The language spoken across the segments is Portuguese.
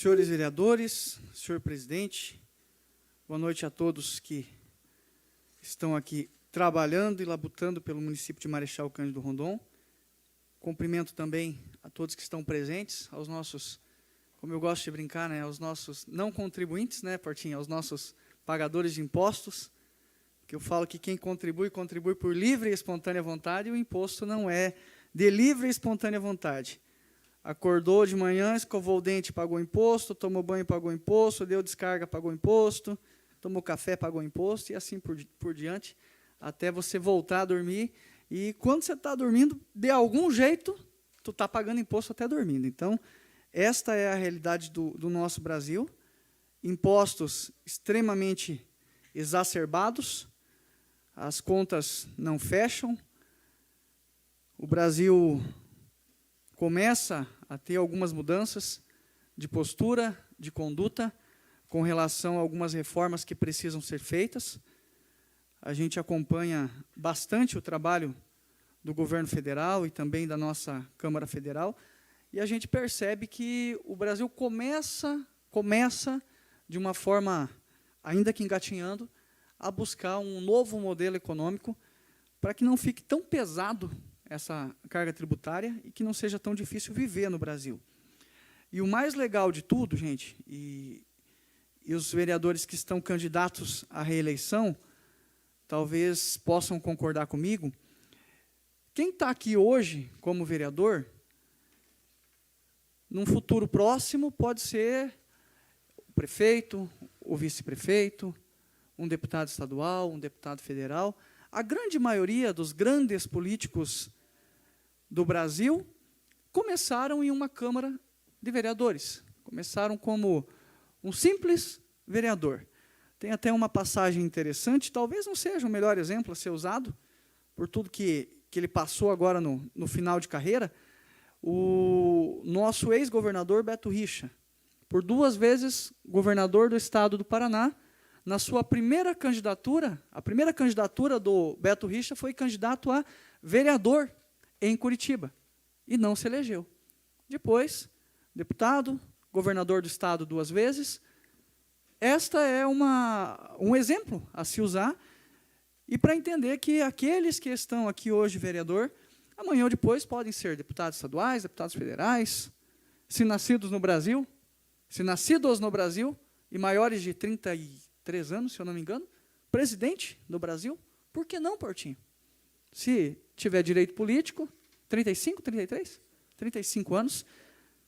Senhores vereadores, senhor presidente, boa noite a todos que estão aqui trabalhando e labutando pelo município de Marechal Cândido Rondon. Cumprimento também a todos que estão presentes, aos nossos, como eu gosto de brincar, né, aos nossos não contribuintes, né, Portinho, aos nossos pagadores de impostos, que eu falo que quem contribui, contribui por livre e espontânea vontade, e o imposto não é de livre e espontânea vontade. Acordou de manhã, escovou o dente, pagou imposto, tomou banho, pagou imposto, deu descarga, pagou imposto, tomou café, pagou imposto, e assim por diante, até você voltar a dormir. E quando você está dormindo, de algum jeito, tu está pagando imposto até dormindo. Então, esta é a realidade do nosso Brasil. Impostos extremamente exacerbados, as contas não fecham, o Brasil começa a ter algumas mudanças de postura, de conduta, com relação a algumas reformas que precisam ser feitas. A gente acompanha bastante o trabalho do governo federal e também da nossa Câmara Federal, e a gente percebe que o Brasil começa de uma forma, ainda que engatinhando, a buscar um novo modelo econômico para que não fique tão pesado essa carga tributária e que não seja tão difícil viver no Brasil. E o mais legal de tudo, gente, e os vereadores que estão candidatos à reeleição, talvez possam concordar comigo, quem está aqui hoje como vereador, num futuro próximo, pode ser o prefeito, o vice-prefeito, um deputado estadual, um deputado federal. A grande maioria dos grandes políticos do Brasil começaram em uma Câmara de Vereadores. Começaram como um simples vereador. Tem até uma passagem interessante, talvez não seja o melhor exemplo a ser usado, por tudo que ele passou agora no final de carreira, o nosso ex-governador Beto Richa, por 2 vezes governador do estado do Paraná, na sua primeira candidatura, a primeira candidatura do Beto Richa foi candidato a vereador em Curitiba, e não se elegeu. Depois, deputado, governador do estado 2 vezes. Esta é um exemplo a se usar, e para entender que aqueles que estão aqui hoje vereador, amanhã ou depois podem ser deputados estaduais, deputados federais, se nascidos no Brasil, se nascidos no Brasil, e maiores de 33 anos, se eu não me engano, presidente do Brasil. Por que não, Portinho? Se tiver direito político, 35, 33? 35 anos,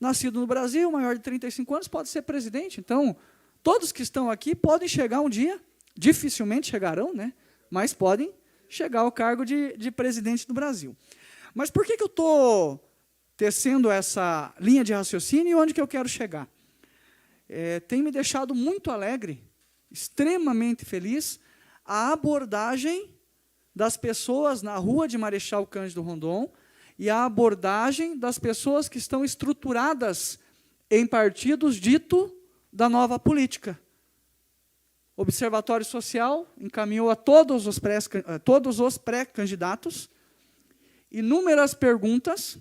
nascido no Brasil, maior de 35 anos, pode ser presidente. Então, todos que estão aqui podem chegar um dia, dificilmente chegarão, né? Mas podem chegar ao cargo de presidente do Brasil. Mas por que eu estou tecendo essa linha de raciocínio e onde que eu quero chegar? Tem me deixado muito alegre, extremamente feliz, a abordagem das pessoas na rua de Marechal Cândido Rondon e a abordagem das pessoas que estão estruturadas em partidos dito da nova política. O Observatório Social encaminhou a todos os pré-candidatos inúmeras perguntas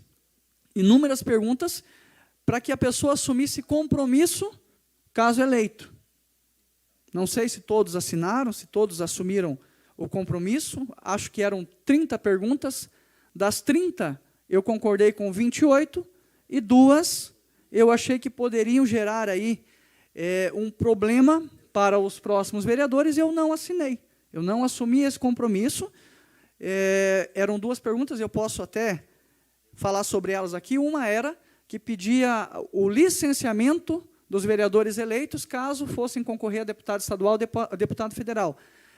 para que a pessoa assumisse compromisso caso eleito. Não sei se todos assinaram, se todos assumiram o compromisso, acho que eram 30 perguntas, das 30 eu concordei com 28, e 2 eu achei que poderiam gerar aí um problema para os próximos vereadores, e eu não assinei, eu não assumi esse compromisso. Eram 2 perguntas, eu posso até falar sobre elas aqui. Uma era que pedia o licenciamento dos vereadores eleitos, caso fossem concorrer a deputado estadual ou a deputado federal.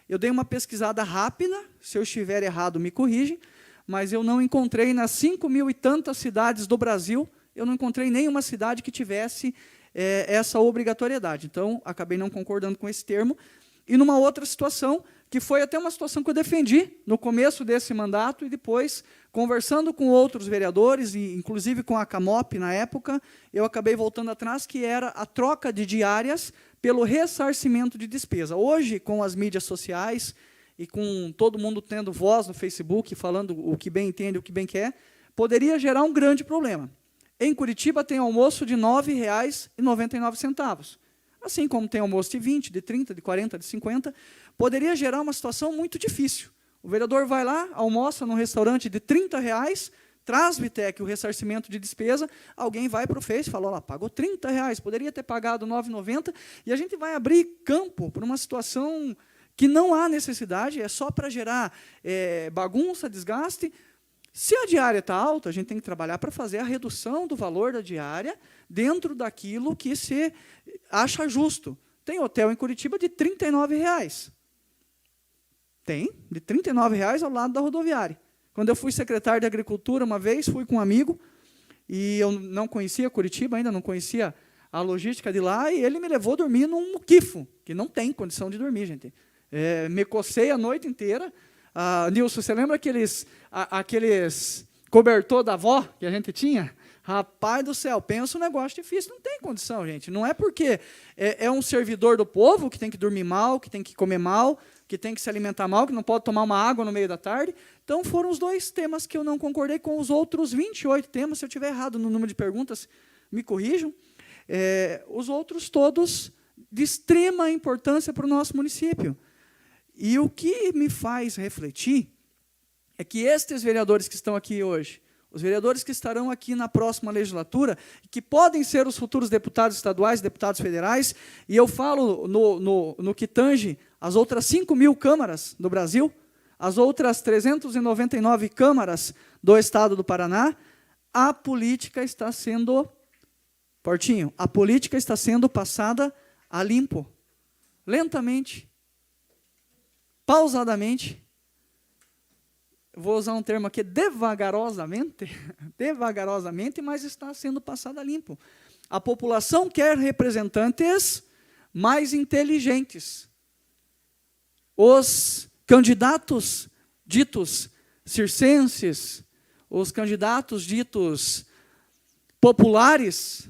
Eu dei uma pesquisada rápida, se eu estiver errado, me corrigem, mas eu não encontrei nas 5.000 e tantas cidades do Brasil, eu não encontrei nenhuma cidade que tivesse essa obrigatoriedade. Então, acabei não concordando com esse termo. E numa outra situação, que foi até uma situação que eu defendi no começo desse mandato, e depois, conversando com outros vereadores, e inclusive com a Camop na época, eu acabei voltando atrás, que era a troca de diárias pelo ressarcimento de despesa. Hoje, com as mídias sociais, e com todo mundo tendo voz no Facebook, falando o que bem entende, o que bem quer, poderia gerar um grande problema. em Curitiba tem almoço de R$ 9,99. Assim como tem almoço de 20, de 30, de 40, de 50, poderia gerar uma situação muito difícil. O vereador vai lá, almoça num restaurante de R$ 30, traz, Vitec, o ressarcimento de despesa, alguém vai para o Face e fala, olha lá, pagou R$ 30, poderia ter pagado R$ 9,90, e a gente vai abrir campo para uma situação que não há necessidade, é só para gerar bagunça, desgaste. Se a diária está alta, a gente tem que trabalhar para fazer a redução do valor da diária dentro daquilo que se acha justo. Tem hotel em Curitiba de R$ 39. Tem, de R$ 39 ao lado da rodoviária. Quando eu fui secretário de Agricultura uma vez, fui com um amigo, e eu não conhecia Curitiba ainda, não conhecia a logística de lá, e ele me levou a dormir num muquifo, que não tem condição de dormir, gente. Me cocei a noite inteira. Nilson, você lembra aqueles cobertor da avó que a gente tinha? Rapaz do céu, pensa um negócio difícil, não tem condição, gente. Não é porque é um servidor do povo que tem que dormir mal, que tem que comer mal, que tem que se alimentar mal, que não pode tomar uma água no meio da tarde. Então, foram os 2 temas que eu não concordei com os outros 28 temas. Se eu estiver errado no número de perguntas, me corrijam. Os outros todos de extrema importância para o nosso município. E o que me faz refletir é que estes vereadores que estão aqui hoje, os vereadores que estarão aqui na próxima legislatura, que podem ser os futuros deputados estaduais, deputados federais, e eu falo no que tange as outras 5.000 câmaras do Brasil, as outras 399 câmaras do Estado do Paraná, a política está sendo, Portinho, a política está sendo passada a limpo, lentamente, pausadamente. Vou usar um termo aqui, devagarosamente, mas está sendo passada a limpo. A população quer representantes mais inteligentes. Os candidatos ditos circenses, os candidatos ditos populares,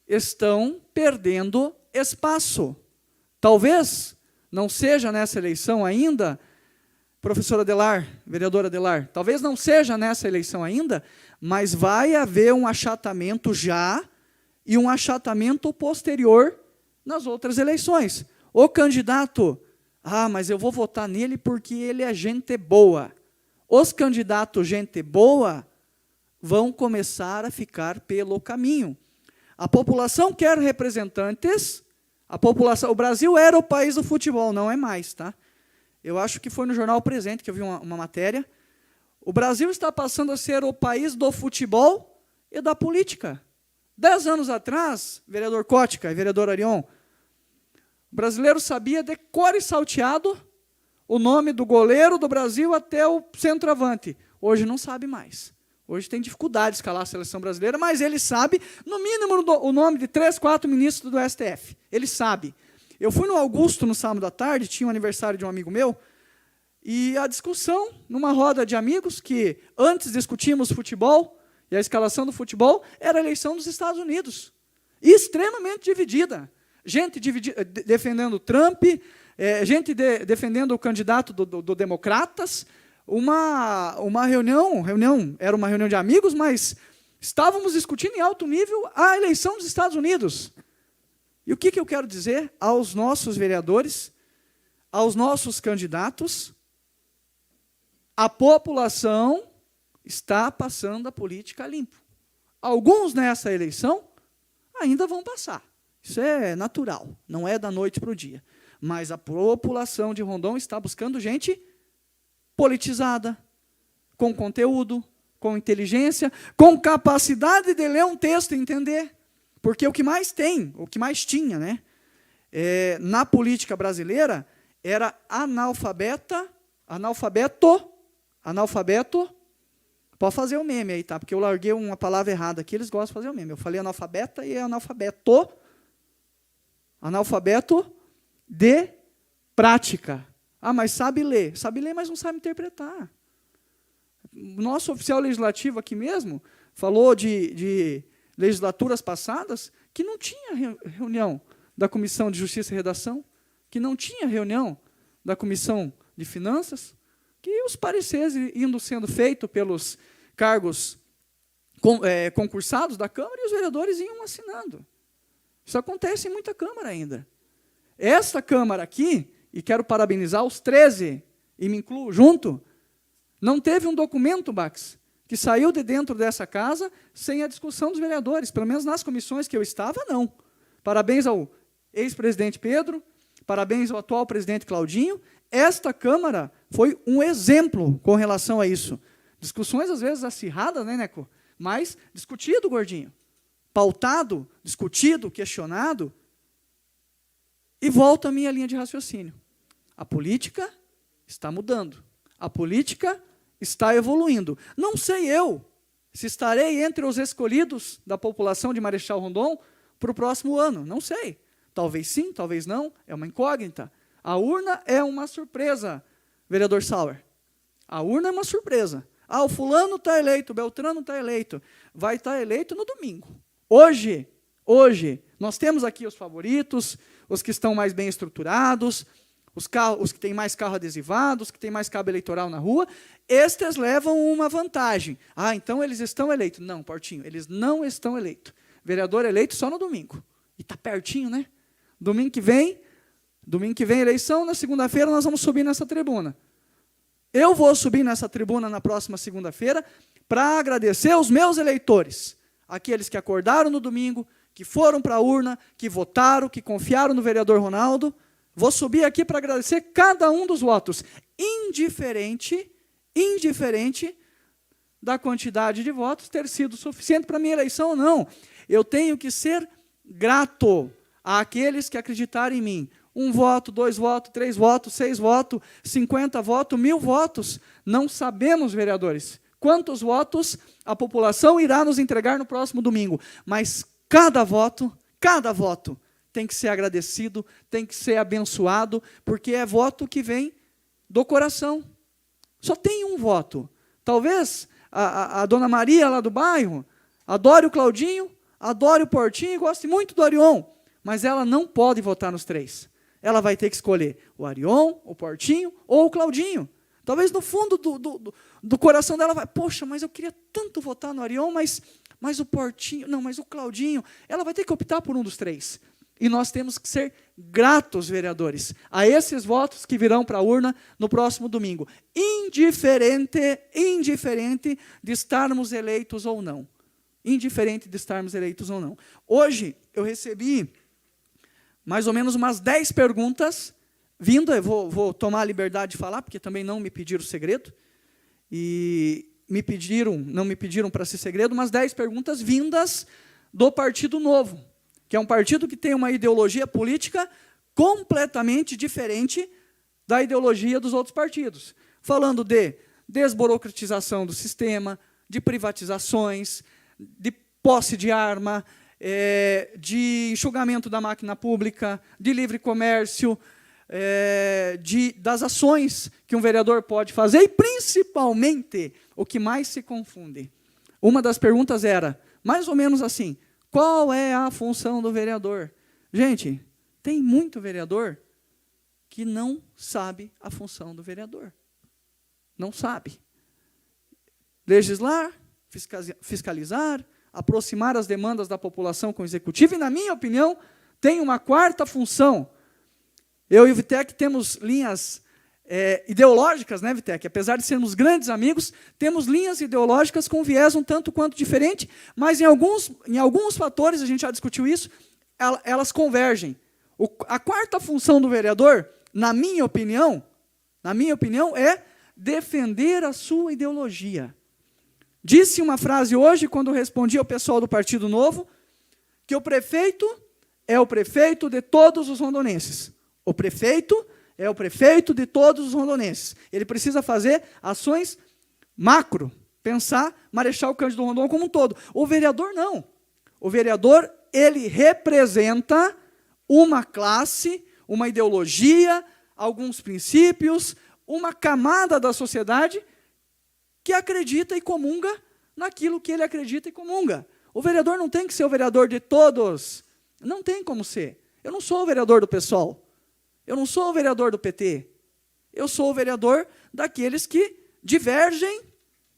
estão perdendo espaço. Talvez não seja nessa eleição ainda, professora Adelar, vereadora Adelar, talvez não seja nessa eleição ainda, mas vai haver um achatamento já e um achatamento posterior nas outras eleições. O candidato, mas eu vou votar nele porque ele é gente boa. Os candidatos gente boa vão começar a ficar pelo caminho. A população quer representantes, o Brasil era o país do futebol, não é mais, tá? Eu acho que foi no Jornal Presente que eu vi uma matéria. O Brasil está passando a ser o país do futebol e da política. 10 anos atrás, vereador Cótica e vereador Arion, o brasileiro sabia de cor e salteado o nome do goleiro do Brasil até o centroavante. Hoje não sabe mais. Hoje tem dificuldade de escalar a seleção brasileira, mas ele sabe, no mínimo, o nome de 3, 4 ministros do STF. Ele sabe. Eu fui no Augusto no sábado à tarde, tinha um aniversário de um amigo meu, e a discussão, numa roda de amigos, que antes discutíamos futebol, e a escalação do futebol, era a eleição dos Estados Unidos. Extremamente dividida. Gente defendendo Trump, gente defendendo o candidato do Democratas. Uma reunião, era uma reunião de amigos, mas estávamos discutindo em alto nível a eleição dos Estados Unidos. E o que eu quero dizer aos nossos vereadores, aos nossos candidatos? A população está passando a política limpo. Alguns nessa eleição ainda vão passar. Isso é natural, não é da noite para o dia. Mas a população de Rondon está buscando gente politizada, com conteúdo, com inteligência, com capacidade de ler um texto e entender. Porque o que mais tem, o que mais tinha, né, na política brasileira, era analfabeto, pode fazer o meme aí, tá? Porque eu larguei uma palavra errada aqui, eles gostam de fazer o meme. Eu falei analfabeta e analfabeto de prática. Mas sabe ler, mas não sabe interpretar. O nosso oficial legislativo aqui mesmo falou de legislaturas passadas que não tinha reunião da Comissão de Justiça e Redação, que não tinha reunião da Comissão de Finanças, que os pareceres indo sendo feitos pelos cargos concursados da Câmara e os vereadores iam assinando. Isso acontece em muita Câmara ainda. Esta Câmara aqui, e quero parabenizar os 13, e me incluo junto, não teve um documento, Bax, que saiu de dentro dessa casa sem a discussão dos vereadores, pelo menos nas comissões que eu estava, não. Parabéns ao ex-presidente Pedro, parabéns ao atual presidente Claudinho. Esta Câmara foi um exemplo com relação a isso. Discussões, às vezes, acirradas, né, Neco? Mas discutido, gordinho. Pautado, discutido, questionado. E volto à minha linha de raciocínio. A política está mudando. A política está evoluindo. Não sei eu se estarei entre os escolhidos da população de Marechal Rondon para o próximo ano. Não sei. Talvez sim, talvez não. É uma incógnita. A urna é uma surpresa, vereador Sauer. A urna é uma surpresa. Ah, o fulano está eleito, o Beltrano está eleito. Vai estar eleito no domingo. Hoje, nós temos aqui os favoritos, os que estão mais bem estruturados, os que têm mais carro adesivado, os que têm mais cabo eleitoral na rua. Estes levam uma vantagem. Ah, então eles estão eleitos. Não, Portinho, eles não estão eleitos. Vereador eleito só no domingo. E está pertinho, né? Domingo que vem eleição, na segunda-feira nós vamos subir nessa tribuna. Eu vou subir nessa tribuna na próxima segunda-feira para agradecer aos meus eleitores, aqueles que acordaram no domingo, que foram para a urna, que votaram, que confiaram no vereador Ronaldo. Vou subir aqui para agradecer cada um dos votos, indiferente da quantidade de votos ter sido suficiente para a minha eleição ou não. Eu tenho que ser grato àqueles que acreditarem em mim. 1 voto, 2 votos, 3 votos, 6 votos, 50 votos, 1000 votos. Não sabemos, vereadores, quantos votos a população irá nos entregar no próximo domingo. Mas cada voto tem que ser agradecido, tem que ser abençoado, porque é voto que vem do coração. Só tem um voto. Talvez a dona Maria, lá do bairro, adore o Claudinho, adore o Portinho e goste muito do Arion, mas ela não pode votar nos 3. Ela vai ter que escolher o Arion, o Portinho ou o Claudinho. Talvez no fundo do coração dela vai, poxa, mas eu queria tanto votar no Arion, mas o Portinho, não, mas o Claudinho. Ela vai ter que optar por um dos 3. E nós temos que ser gratos, vereadores, a esses votos que virão para a urna no próximo domingo. Indiferente de estarmos eleitos ou não. Indiferente de estarmos eleitos ou não. Hoje, eu recebi mais ou menos umas 10 perguntas, eu vou tomar a liberdade de falar, porque também não me pediram segredo, e não me pediram para ser segredo, umas 10 perguntas vindas do Partido Novo, que é um partido que tem uma ideologia política completamente diferente da ideologia dos outros partidos, falando de desburocratização do sistema, de privatizações, de posse de arma, de enxugamento da máquina pública, de livre comércio, das ações que um vereador pode fazer, e principalmente, o que mais se confunde. Uma das perguntas era, mais ou menos assim, qual é a função do vereador? Gente, tem muito vereador que não sabe a função do vereador. Não sabe. Legislar, fiscalizar, aproximar as demandas da população com o executivo, e, na minha opinião, tem uma 4ª função. Eu e o Vitec temos linhas ideológicas, né, Vitec? Apesar de sermos grandes amigos, temos linhas ideológicas com viés um tanto quanto diferente, mas em alguns fatores, a gente já discutiu isso, elas convergem. A 4ª função do vereador, na minha opinião, é defender a sua ideologia. Disse uma frase hoje, quando respondi ao pessoal do Partido Novo, que o prefeito é o prefeito de todos os rondonenses. O prefeito é o prefeito de todos os rondonenses. Ele precisa fazer ações macro, pensar Marechal Cândido Rondon como um todo. O vereador não. O vereador, ele representa uma classe, uma ideologia, alguns princípios, uma camada da sociedade que acredita e comunga naquilo que ele acredita e comunga. O vereador não tem que ser o vereador de todos. Não tem como ser. Eu não sou o vereador do PSOL. Eu não sou o vereador do PT. Eu sou o vereador daqueles que divergem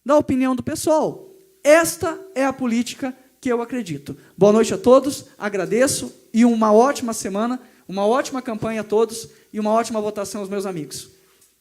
da opinião do PSOL. Esta é a política que eu acredito. Boa noite a todos, agradeço e uma ótima semana, uma ótima campanha a todos e uma ótima votação aos meus amigos.